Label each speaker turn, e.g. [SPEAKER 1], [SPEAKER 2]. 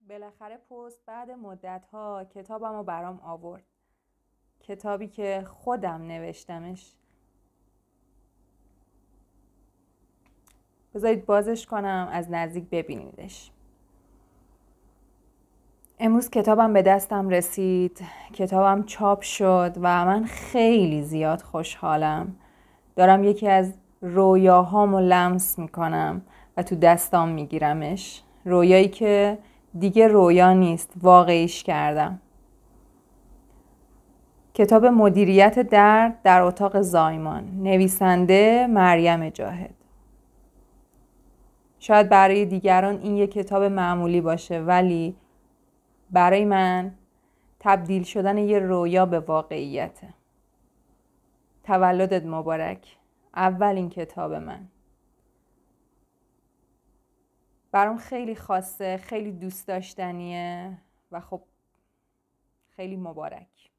[SPEAKER 1] بالاخره پست بعد مدت‌ها کتابمو برام آورد. کتابی که خودم نوشتمش. بذارید بازش کنم از نزدیک ببینیدش. امروز کتابم به دستم رسید. کتابم چاپ شد و من خیلی زیاد خوشحالم. دارم یکی از رویاهامو لمس میکنم و تو دستام میگیرمش. رویایی که دیگه رویا نیست، واقعیش کردم. کتاب مدیریت درد در اتاق زایمان، نویسنده مریم جاهد. شاید برای دیگران این یک کتاب معمولی باشه، ولی برای من تبدیل شدن یه رویا به واقعیته. تولدت مبارک، اولین کتاب من. برام خیلی خاصه، خیلی دوست داشتنیه و خب خیلی مبارک.